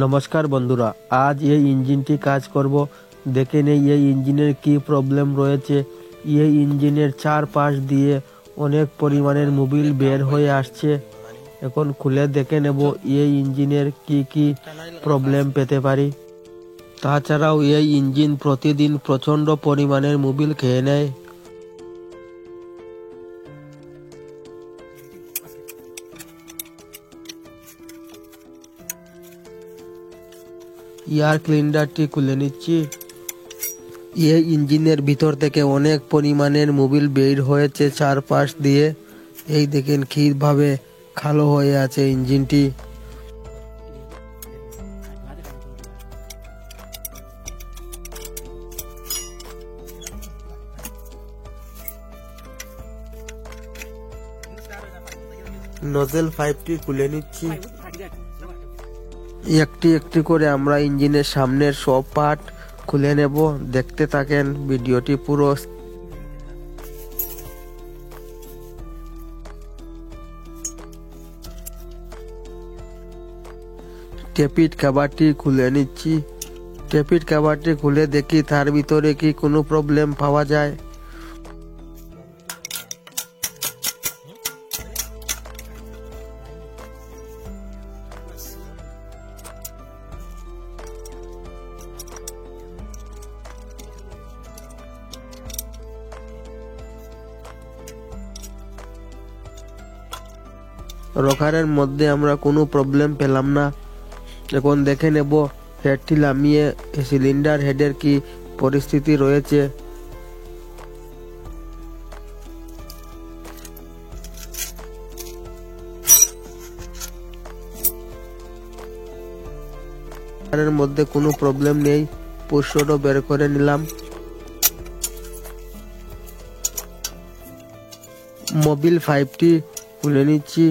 নমস্কার বন্ধুরা, আজ এই ইঞ্জিনটি কাজ করব। দেখে নেই এই ইঞ্জিনের কি প্রবলেম রয়েছে। এই ইঞ্জিনের চারপাশ দিয়ে অনেক পরিমাণের মোবিল বের হয়ে আসছে। এখন খুলে দেখে নেব এই ইঞ্জিনের কি কি প্রবলেম পেতে পারি। তাছাড়াও এই ইঞ্জিন প্রতিদিন প্রচণ্ড পরিমাণের মোবিল খেয়ে নেয়। এয়ার ক্লিনারটি খুলে নিচ্ছি। এই ইঞ্জিনের ভিতর থেকে অনেক পরিমাণের মোবিল বের হয়েছে চারপাশ দিয়ে। এই দেখেন কিভাবে কালো হয়ে আছে ইঞ্জিনটি। নজেল পাইপটি খুলে নিচ্ছি। একটি একটি করে আমরা ইঞ্জিনের সামনের সব পার্ট খুলে নেব। দেখতে থাকেন ভিডিওটি পুরো। টেপিট কভারটি খুলে নিচ্ছি। টেপিট কভারটি খুলে দেখি তার ভিতরে কি কোনো প্রবলেম পাওয়া যায়। রকারের মধ্যে আমরা কোনো প্রবলেম পেলাম না। এখন দেখে নেব হেডটি নামিয়ে সিলিন্ডার হেডের কি পরিস্থিতি রয়েছে। রকারের মধ্যে কোনো প্রবলেম নেই। পুশরডও বের করে নিলাম। মোবিল পাইপটি খুলে নিচ্ছি।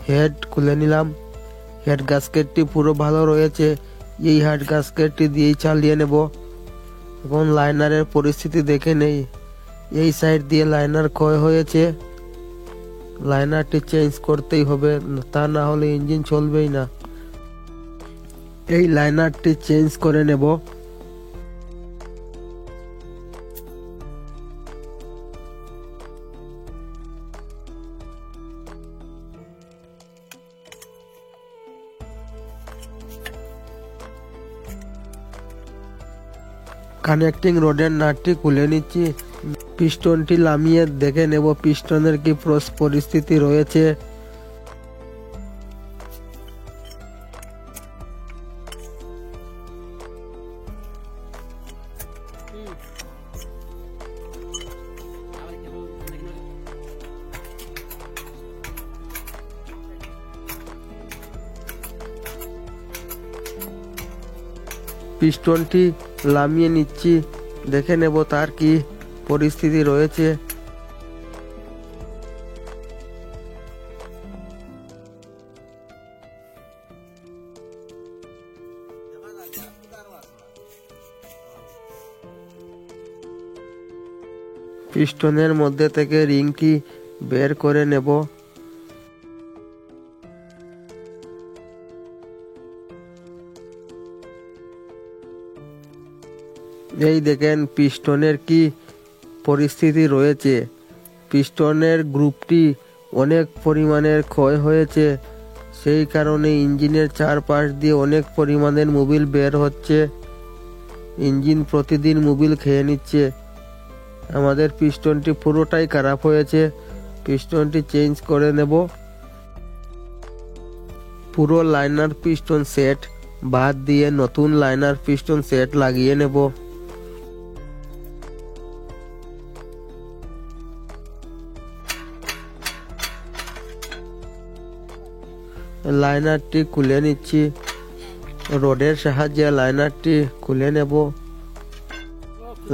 হেড খুলে নিলাম। হেড গাস্কেটটি পুরো ভালো রয়েছে। এই হেড গাস্কেটটি দিয়েই চালিয়ে নেব। এখন লাইনারের পরিস্থিতি দেখে নেই। এই সাইড দিয়ে লাইনার ক্ষয় হয়েছে। লাইনারটি চেঞ্জ করতেই হবে, তা না হলে ইঞ্জিন চলবেই না। এই লাইনারটি চেঞ্জ করে নেব। কানেক্টিং রডের নাটটি খুলে নিচ্ছি। পিস্টনটি নামিয়ে দেখে নেব পিস্টনের কি পরিস্থিতি রয়েছে। পিস্টনটি নামিয়ে নিচ্ছি। দেখে নেব তার কি পরিস্থিতি রয়েছে। পিস্টনের মধ্যে থেকে রিংটি বের করে নেব। এই দেখেন পিস্টনের কি পরিস্থিতি রয়েছে। পিস্টনের গ্রুপটি অনেক পরিমাণের ক্ষয় হয়েছে। সেই কারণে ইঞ্জিনের চারপাশ দিয়ে অনেক পরিমাণের মোবিল বের হচ্ছে। ইঞ্জিন প্রতিদিন মোবিল খেয়ে নিচ্ছে। আমাদের পিস্টনটি পুরোটাই খারাপ হয়েছে। পিস্টনটি চেঞ্জ করে নেব। পুরো লাইনার পিস্টন সেট বাদ দিয়ে নতুন লাইনার পিস্টন সেট লাগিয়ে নেব। লাইনারটি খুলে নিচ্ছি। রডের সাহায্যে লাইনারটি খুলে নেব।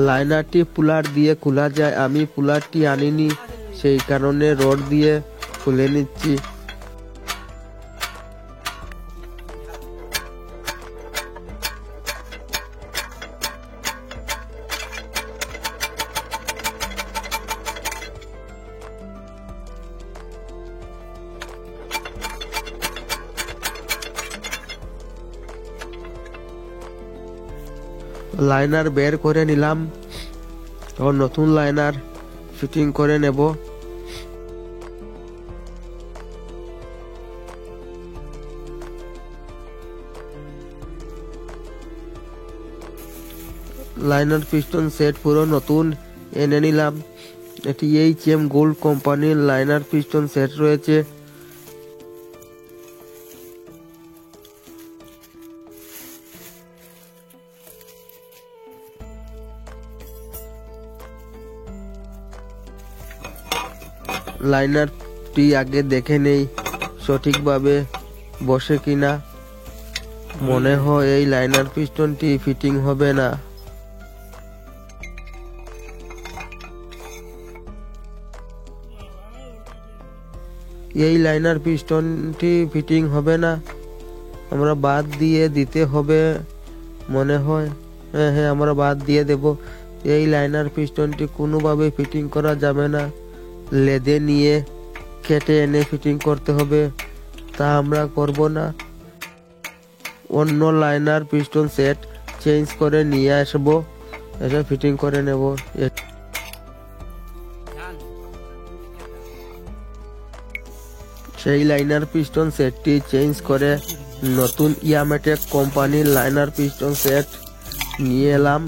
লাইনারটি পুলার দিয়ে খোলা যায়, আমি পুলারটি আনিনি, সেই কারণে রড দিয়ে খুলে নিচ্ছি। লাইনার বের করে নিলাম ও নতুন লাইনার ফিটিং করে নেব। লাইনার পিস্টন সেট পুরো নতুন এনে নিলাম। এটি এইচএম গোল্ড কোম্পানির লাইনার পিস্টন সেট রয়েছে। লাইনারটি আগে দেখে নেই সঠিকভাবে বসে কিনা। মনে হয় এই লাইনার পিস্টনটি ফিটিং হবে না। এই লাইনার পিস্টনটি ফিটিং হবে না, আমরা বাদ দিয়ে দিতে হবে মনে হয়। হ্যাঁ, আমরা বাদ দিয়ে দেব। এই লাইনার পিস্টনটি কোনোভাবে ফিটিং করা যাবে না, লেদে নিয়ে কেটে এনে ফিটিং করতে হবে, তা আমরা করব না। অন্য লাইনার পিস্টন সেট চেঞ্জ করে নিয়ে আসবো, এটা ফিটিং করে নেব। সেই লাইনার পিস্টন সেটটি চেঞ্জ করে নতুন ইয়ামেটেক কোম্পানির লাইনার পিস্টন সেট নিয়ে এলাম।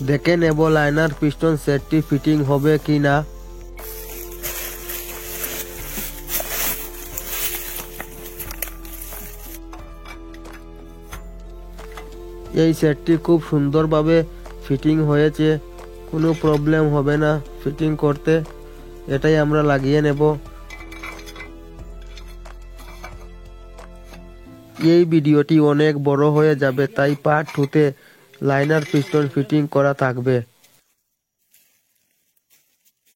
দেখে নেব লাইনার পিস্টন সেটটি ফিটিং হবে কিনা। এই সেটটি খুব সুন্দরভাবে ফিটিং হয়েছে, কোনো প্রবলেম হবে না ফিটিং করতে। এটাই আমরা লাগিয়ে নেব। এই ভিডিওটি অনেক বড় হয়ে যাবে, তাই পার্ট 2 তে লাইনার পিস্টন ফিটিং করা থাকবে।